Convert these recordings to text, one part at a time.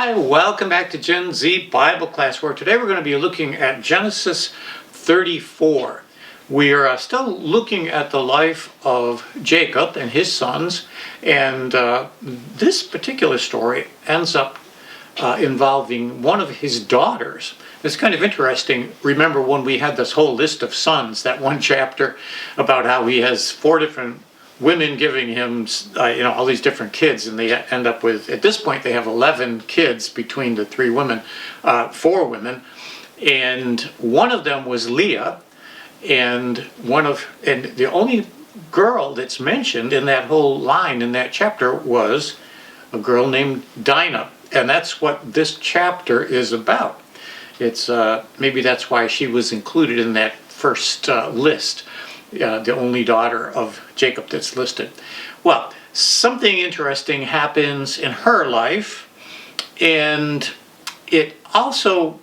Hi, welcome back to Gen Z Bible class, where today we're going to be looking at Genesis 34. We are still looking at the life of Jacob and his sons, and this particular story ends up involving one of his daughters. It's kind of interesting. Remember when we had this whole list of sons, that one chapter about how he has 4 different women giving him, all these different kids, and they end up with, at this point, they have 11 kids between the 4 women, and one of them was Leah, and the only girl that's mentioned in that whole line in that chapter was a girl named Dinah, and that's what this chapter is about. It's maybe that's why she was included in that first list. The only daughter of Jacob that's listed. Well, something interesting happens in her life, and it also,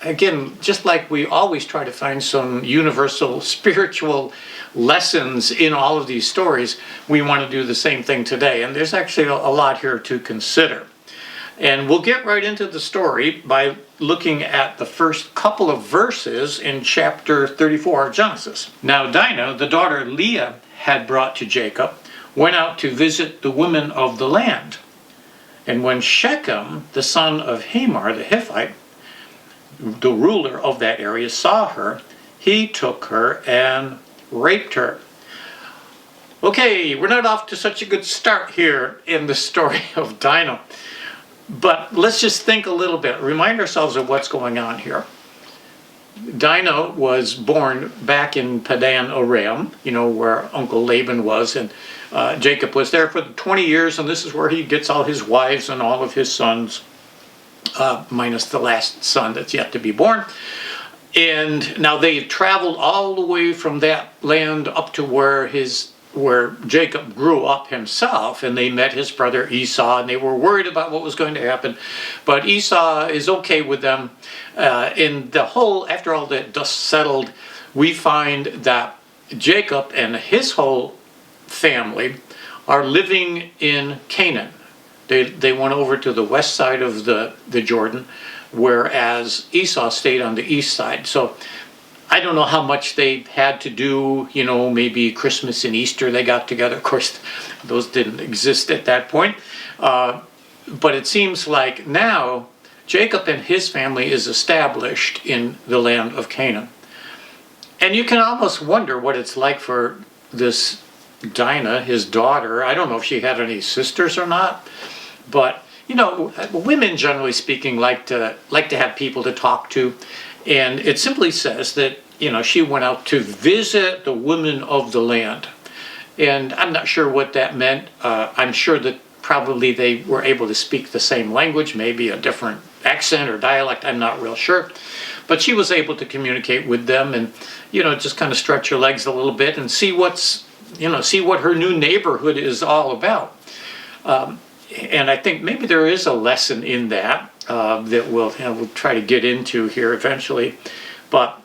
again, just like we always try to find some universal spiritual lessons in all of these stories, we want to do the same thing today, and there's actually a lot here to consider. And we'll get right into the story by looking at the first couple of verses in chapter 34 of Genesis. Now Dinah, the daughter Leah had brought to Jacob, went out to visit the women of the land. And when Shechem, the son of Hamor the Hittite, the ruler of that area, saw her, he took her and raped her. Okay, we're not off to such a good start here in the story of Dinah. But let's just think a little bit, remind ourselves of what's going on here. Dinah was born back in Padan Aram, where Uncle Laban was, and Jacob was there for 20 years, and this is where he gets all his wives and all of his sons, minus the last son that's yet to be born. And now they've traveled all the way from that land up to where Jacob grew up himself, and they met his brother Esau, and they were worried about what was going to happen, but Esau is okay with them. After all that dust settled, we find that Jacob and his whole family are living in Canaan. They went over to the west side of the Jordan, whereas Esau stayed on the east side. So I don't know how much they had to do, maybe Christmas and Easter they got together. Of course, those didn't exist at that point. But it seems like now Jacob and his family is established in the land of Canaan. And you can almost wonder what it's like for this Dinah, his daughter. I don't know if she had any sisters or not, but women, generally speaking, like to have people to talk to. And it simply says that, she went out to visit the women of the land. And I'm not sure what that meant. I'm sure that probably they were able to speak the same language, maybe a different accent or dialect, I'm not real sure. But she was able to communicate with them and, just kind of stretch her legs a little bit and see what her new neighborhood is all about. And I think maybe there is a lesson in that that we'll try to get into here eventually. But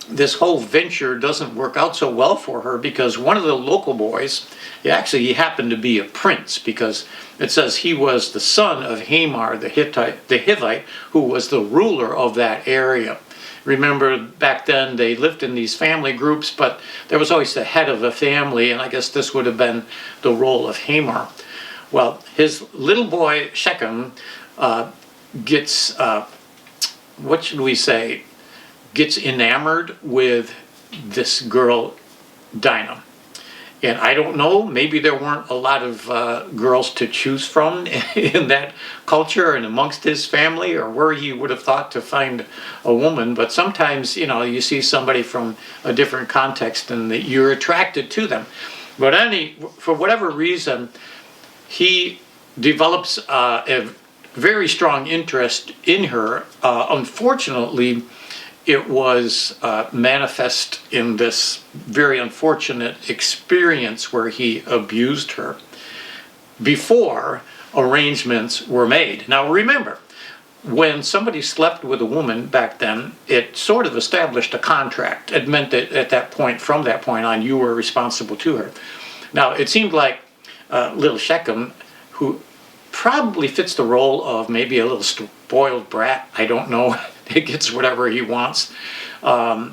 this whole venture doesn't work out so well for her, because one of the local boys, he happened to be a prince, because it says he was the son of Hamor the Hittite, who was the ruler of that area. Remember, back then they lived in these family groups, but there was always the head of a family, and I guess this would have been the role of Hamor. Well, his little boy Shechem gets gets enamored with this girl Dinah. And I don't know, maybe there weren't a lot of girls to choose from in that culture and amongst his family, or where he would have thought to find a woman. But sometimes, you see somebody from a different context and that you're attracted to them. But for whatever reason, he develops a very strong interest in her. Unfortunately, it was manifest in this very unfortunate experience where he abused her before arrangements were made. Now remember, when somebody slept with a woman back then, it sort of established a contract. It meant that from that point on, you were responsible to her. Now, it seemed like little Shechem, who probably fits the role of maybe a little spoiled brat. I don't know. He gets whatever he wants. At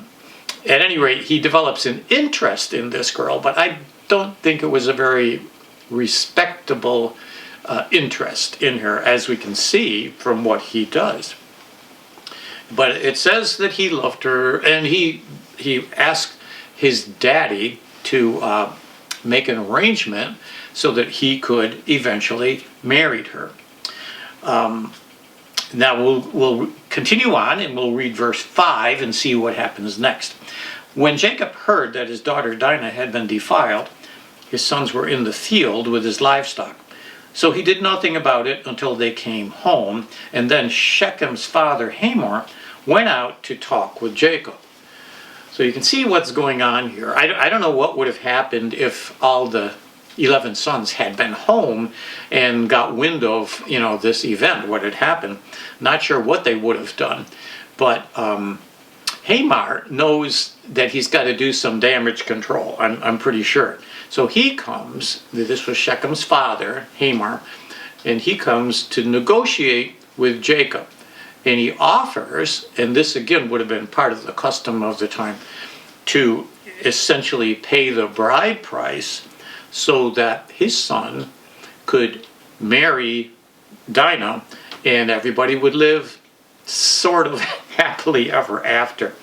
any rate, he develops an interest in this girl, but I don't think it was a very respectable interest in her, as we can see from what he does. But it says that he loved her, and he asked his daddy to make an arrangement so that he could eventually marry her. Now we'll continue on, and we'll read verse 5 and see what happens next. When Jacob heard that his daughter Dinah had been defiled, his sons were in the field with his livestock. So he did nothing about it until they came home, and then Shechem's father Hamor went out to talk with Jacob. So you can see what's going on here. I don't know what would have happened if all the 11 sons had been home and got wind of, this event, what had happened. Not sure what they would have done. But Hamor knows that he's got to do some damage control, I'm pretty sure. So he comes, this was Shechem's father, Hamor, and he comes to negotiate with Jacob. And he offers, and this again would have been part of the custom of the time, to essentially pay the bride price so that his son could marry Dinah and everybody would live sort of happily ever after.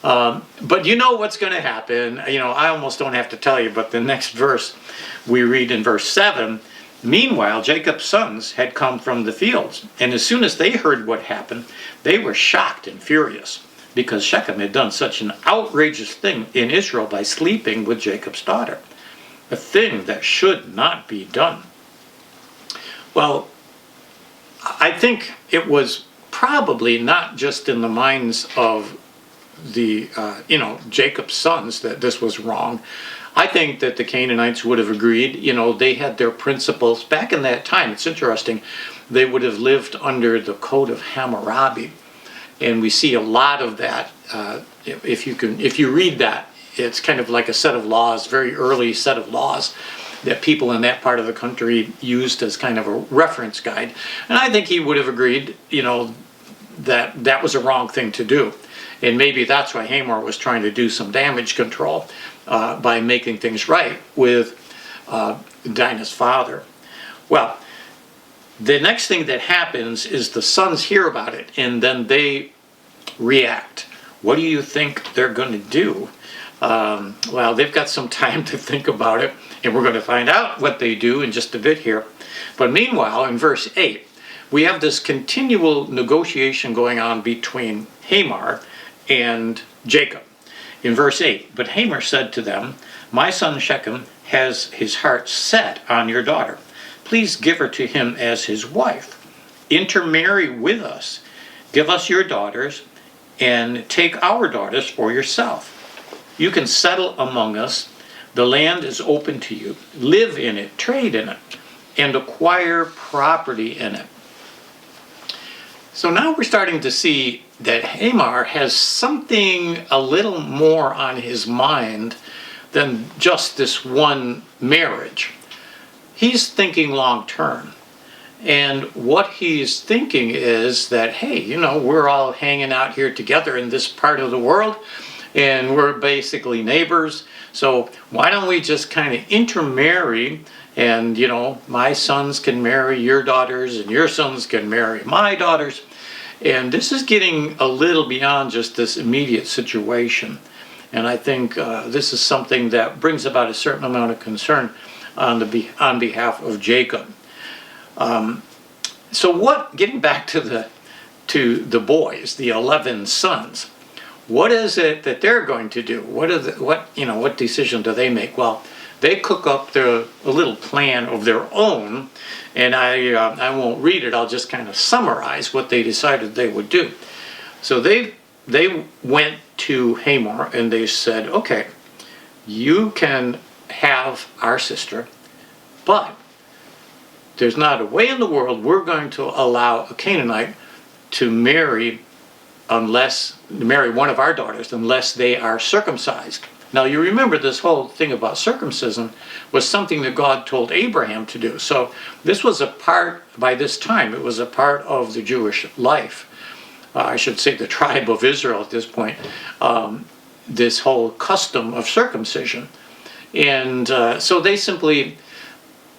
But you know what's going to happen. I almost don't have to tell you, but the next verse we read in verse 7, meanwhile, Jacob's sons had come from the fields, and as soon as they heard what happened, they were shocked and furious, because Shechem had done such an outrageous thing in Israel by sleeping with Jacob's daughter, a thing that should not be done. Well, I think it was probably not just in the minds of the, Jacob's sons that this was wrong. I think that the Canaanites would have agreed. They had their principles. Back in that time, it's interesting, they would have lived under the code of Hammurabi. And we see a lot of that. If you read that, it's kind of like a set of laws, very early set of laws that people in that part of the country used as kind of a reference guide. And I think he would have agreed, that was a wrong thing to do. And maybe that's why Hamor was trying to do some damage control by making things right with Dinah's father. Well, the next thing that happens is the sons hear about it, and then they react. What do you think they're going to do? Well, they've got some time to think about it, and we're going to find out what they do in just a bit here. But meanwhile, in verse 8, we have this continual negotiation going on between Hamor and Jacob. In verse 8, but Hamor said to them, my son Shechem has his heart set on your daughter. Please give her to him as his wife. Intermarry with us. Give us your daughters and take our daughters for yourself. You can settle among us. The land is open to you. Live in it, trade in it, and acquire property in it. So now we're starting to see that Hamor has something a little more on his mind than just this one marriage. He's thinking long term. And what he's thinking is that, hey, we're all hanging out here together in this part of the world, and we're basically neighbors. So why don't we just kind of intermarry, and, my sons can marry your daughters, and your sons can marry my daughters. And this is getting a little beyond just this immediate situation. And I think this is something that brings about a certain amount of concern on behalf of Jacob. Getting back to the boys, the 11 sons, what is it that they're going to do? What decision do they make? Well, they cook up a little plan of their own, and I won't read it. I'll just kind of summarize what they decided they would do. So they went to Hamor and they said, okay, you can have our sister, but there's not a way in the world we're going to allow a Canaanite to marry one of our daughters unless they are circumcised. Now you remember this whole thing about circumcision was something that God told Abraham to do. So this was a part, by this time, it was a part of the Jewish life. I should say the tribe of Israel at this point, this whole custom of circumcision. And so they simply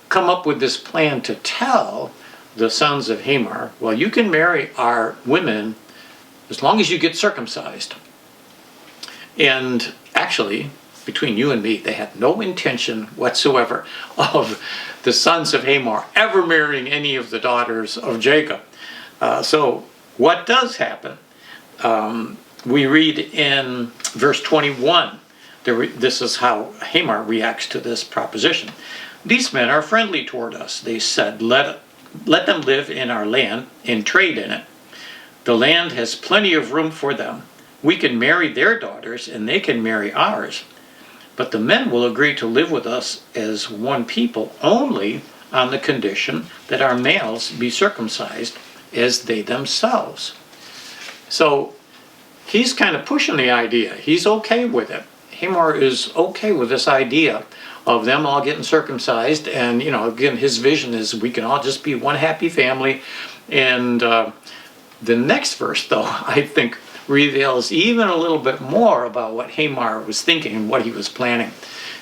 come up with this plan to tell the sons of Hamor, well, you can marry our women as long as you get circumcised. And actually, between you and me, they had no intention whatsoever of the sons of Hamor ever marrying any of the daughters of Jacob. So what does happen? We read in verse 21, this is how Hamor reacts to this proposition. These men are friendly toward us. They said, let them live in our land and trade in it. The land has plenty of room for them. We can marry their daughters and they can marry ours. But the men will agree to live with us as one people only on the condition that our males be circumcised as they themselves. So he's kind of pushing the idea. He's okay with it. Hamor is okay with this idea of them all getting circumcised. And, again, his vision is we can all just be one happy family. And the next verse, though, I think reveals even a little bit more about what Hamor was thinking and what he was planning.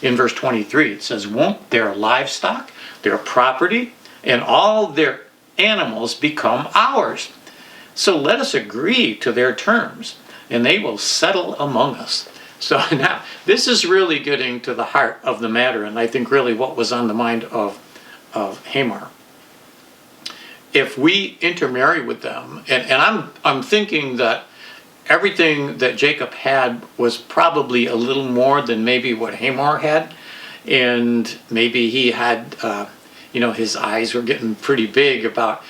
In verse 23, it says, won't their livestock, their property, and all their animals become ours? So let us agree to their terms, and they will settle among us. So now, this is really getting to the heart of the matter, and I think really what was on the mind of Hamor. If we intermarry with them, and I'm thinking that everything that Jacob had was probably a little more than maybe what Hamor had, and maybe he had, his eyes were getting pretty big about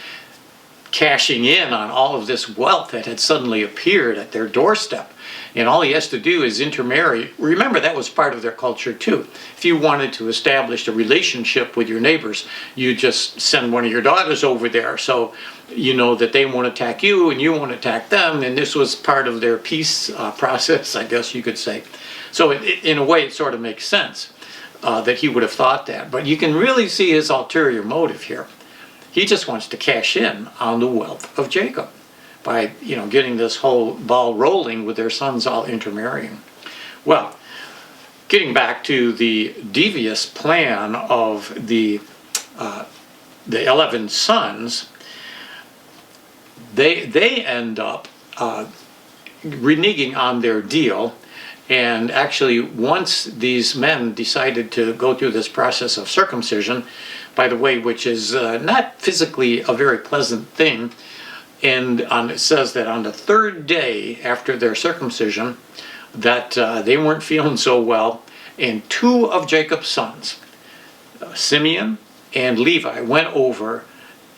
cashing in on all of this wealth that had suddenly appeared at their doorstep. And all he has to do is intermarry. Remember, that was part of their culture too. If you wanted to establish a relationship with your neighbors, you just send one of your daughters over there. So you know that they won't attack you and you won't attack them. And this was part of their peace process, I guess you could say. So in a way, it sort of makes sense that he would have thought that. But you can really see his ulterior motive here. He just wants to cash in on the wealth of Jacob by, getting this whole ball rolling with their sons all intermarrying. Well, getting back to the devious plan of the 11 sons, they end up reneging on their deal. And actually, once these men decided to go through this process of circumcision, by the way, which is not physically a very pleasant thing, and it says that on the third day after their circumcision, that they weren't feeling so well, and two of Jacob's sons, Simeon and Levi, went over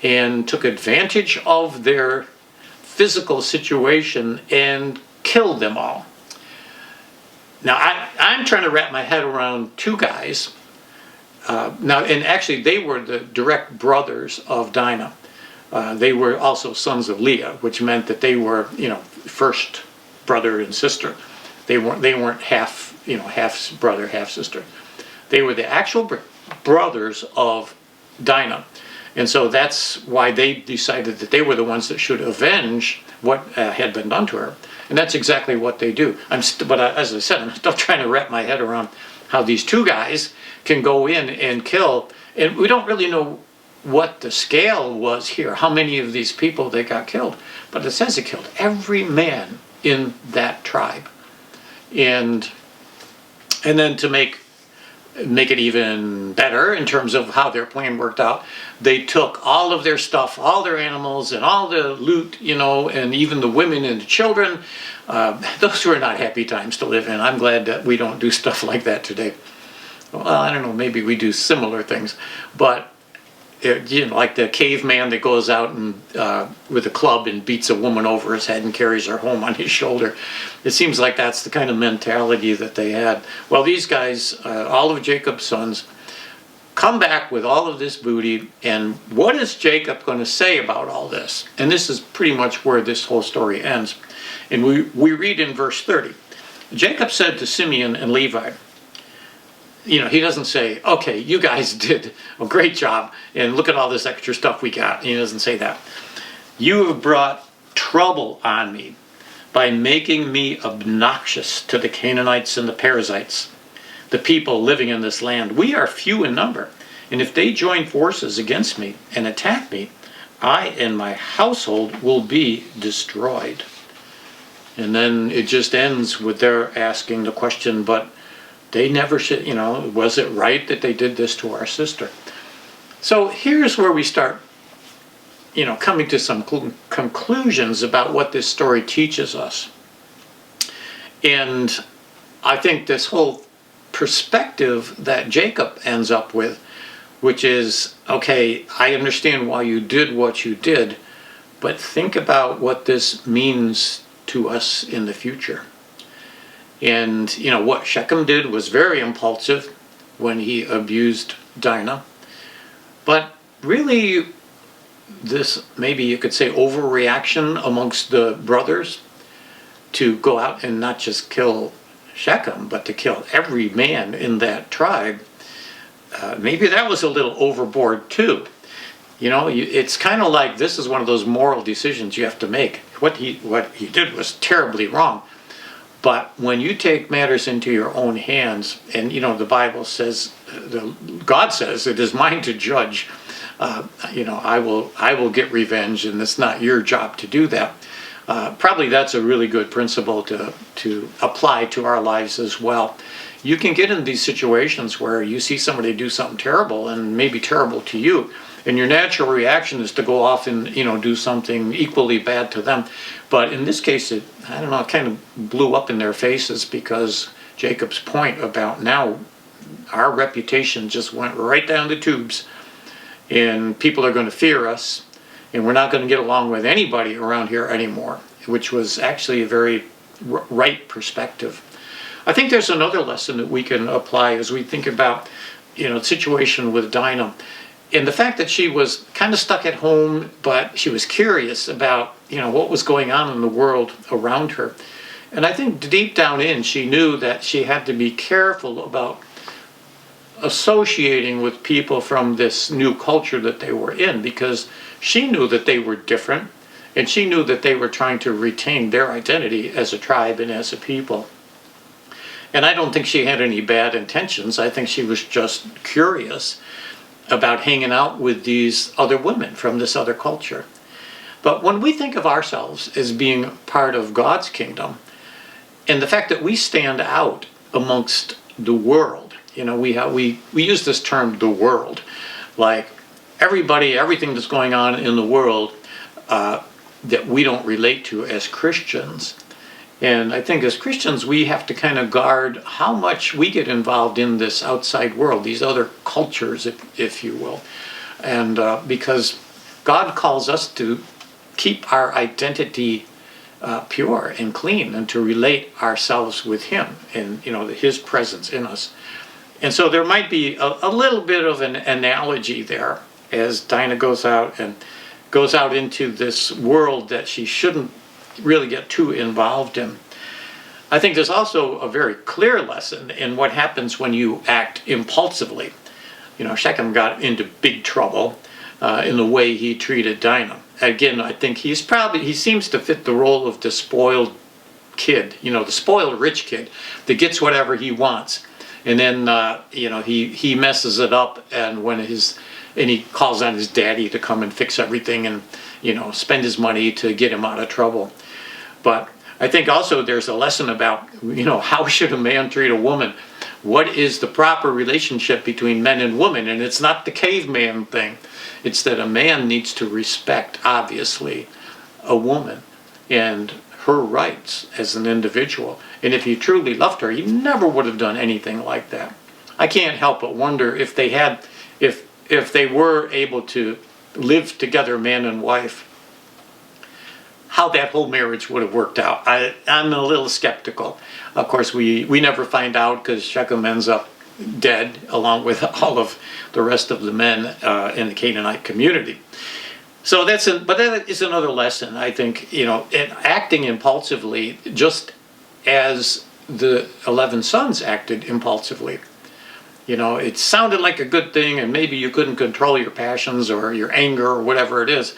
and took advantage of their physical situation and killed them all. Now, I'm trying to wrap my head around two guys. And actually, they were the direct brothers of Dinah. They were also sons of Leah, which meant that they were, first brother and sister. They weren't half brother, half sister. They were the actual brothers of Dinah. And so that's why they decided that they were the ones that should avenge what had been done to her. And that's exactly what they do. But as I said, I'm still trying to wrap my head around how these two guys can go in and kill. And we don't really know what the scale was here, how many of these people they got killed. But it says it killed every man in that tribe. And then to make it even better in terms of how their plan worked out, they took all of their stuff, all their animals and all the loot, and even the women and the children. Those were not happy times to live in. I'm glad that we don't do stuff like that today. Well, I don't know, maybe we do similar things, but like the caveman that goes out and with a club and beats a woman over his head and carries her home on his shoulder. It seems like that's the kind of mentality that they had. Well, these guys, all of Jacob's sons, come back with all of this booty, and what is Jacob going to say about all this? And this is pretty much where this whole story ends. And we read in verse 30, Jacob said to Simeon and Levi, he doesn't say, okay, you guys did a great job and look at all this extra stuff we got. He doesn't say that. You have brought trouble on me by making me obnoxious to the Canaanites and the Perizzites, the people living in this land. We are few in number, and if they join forces against me and attack me, I and my household will be destroyed. And then it just ends with their asking the question, but they never should, was it right that they did this to our sister? So here's where we start, coming to some conclusions about what this story teaches us. And I think this whole perspective that Jacob ends up with, which is, okay, I understand why you did what you did, but think about what this means to us in the future. And, what Shechem did was very impulsive when he abused Dinah. But really, this, maybe you could say, overreaction amongst the brothers to go out and not just kill Shechem, but to kill every man in that tribe, maybe that was a little overboard too. It's kind of like this is one of those moral decisions you have to make. What he did was terribly wrong. But when you take matters into your own hands, and the Bible says, God says, it is mine to judge. I will get revenge, and it's not your job to do that. Probably that's a really good principle to apply to our lives as well. You can get in these situations where you see somebody do something terrible, and maybe terrible to you, and your natural reaction is to go off and do something equally bad to them. But in this case, it kind of blew up in their faces, because Jacob's point about now our reputation just went right down the tubes, and people are going to fear us, and we're not going to get along with anybody around here anymore, which was actually a very right perspective. I think there's another lesson that we can apply as we think about the situation with Dinah. And the fact that she was kind of stuck at home, but she was curious about, what was going on in the world around her. And I think deep down in, she knew that she had to be careful about associating with people from this new culture that they were in, because she knew that they were different, and she knew that they were trying to retain their identity as a tribe and as a people. And I don't think she had any bad intentions. I think she was just curious about hanging out with these other women from this other culture. But when we think of ourselves as being part of God's kingdom, and the fact that we stand out amongst the world, we use this term, the world, like everything that's going on in the world that we don't relate to as Christians. And I think as Christians, we have to kind of guard how much we get involved in this outside world, these other cultures, if you will. And because God calls us to keep our identity pure and clean, and to relate ourselves with Him and, His presence in us. And so there might be a little bit of an analogy there as Dinah goes out into this world that she shouldn't really get too involved in. I think there's also a very clear lesson in what happens when you act impulsively. Shechem got into big trouble in the way he treated Dinah. Again, I think he seems to fit the role of the spoiled kid, the spoiled rich kid that gets whatever he wants. And then, he messes it up, and he calls on his daddy to come and fix everything and, spend his money to get him out of trouble. But I think also there's a lesson about, how should a man treat a woman? What is the proper relationship between men and women? And it's not the caveman thing. It's that a man needs to respect, obviously, a woman and her rights as an individual. And if he truly loved her, he never would have done anything like that. I can't help but wonder if they were able to live together, man and wife, how that whole marriage would have worked out. I'm a little skeptical. Of course, we never find out, because Shechem ends up dead along with all of the rest of the men in the Canaanite community. So but that is another lesson, I think, in acting impulsively, just as the 11 sons acted impulsively. You know, it sounded like a good thing, and maybe you couldn't control your passions or your anger or whatever it is.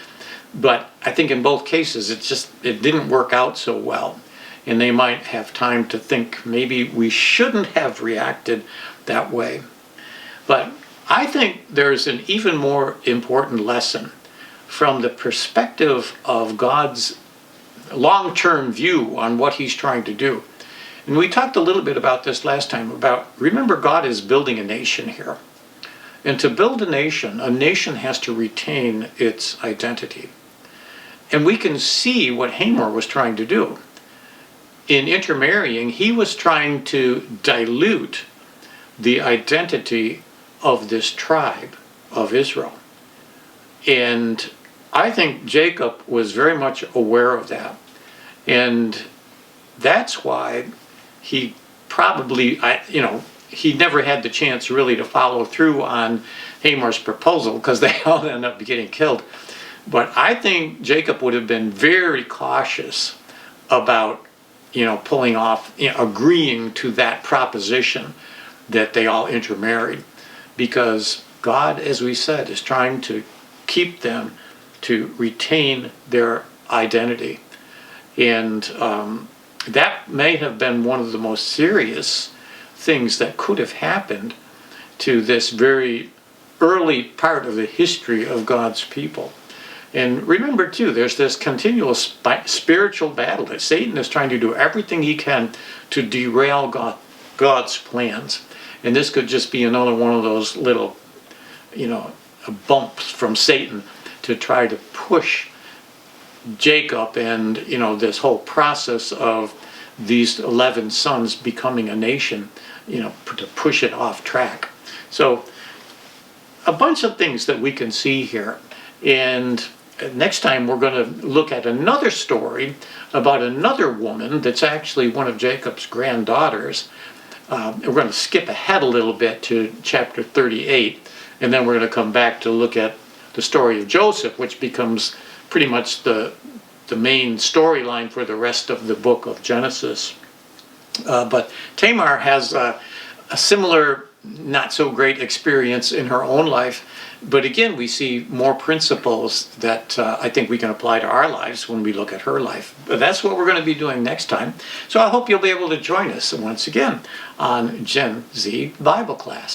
But I think in both cases, it didn't work out so well. And they might have time to think maybe we shouldn't have reacted that way. But I think there's an even more important lesson from the perspective of God's long-term view on what he's trying to do. And we talked a little bit about this last time, remember, God is building a nation here. And to build a nation has to retain its identity. And we can see what Hamor was trying to do. In intermarrying, he was trying to dilute the identity of this tribe of Israel. And I think Jacob was very much aware of that. And that's why he probably, he never had the chance really to follow through on Hamor's proposal, because they all ended up getting killed. But I think Jacob would have been very cautious about, pulling off, agreeing to that proposition that they all intermarried, because God, as we said, is trying to keep them to retain their identity. And that may have been one of the most serious things that could have happened to this very early part of the history of God's people. And remember, too, there's this continual spiritual battle that Satan is trying to do everything he can to derail God's plans. And this could just be another one of those little, bumps from Satan to try to push Jacob and, this whole process of these 11 sons becoming a nation, to push it off track. So a bunch of things that we can see here. And next time we're going to look at another story about another woman that's actually one of Jacob's granddaughters. We're going to skip ahead a little bit to chapter 38, and then we're going to come back to look at the story of Joseph, which becomes pretty much the main storyline for the rest of the book of Genesis. But Tamar has a similar, not so great experience in her own life. But again, we see more principles that I think we can apply to our lives when we look at her life. But that's what we're going to be doing next time. So I hope you'll be able to join us once again on Gen Z Bible class.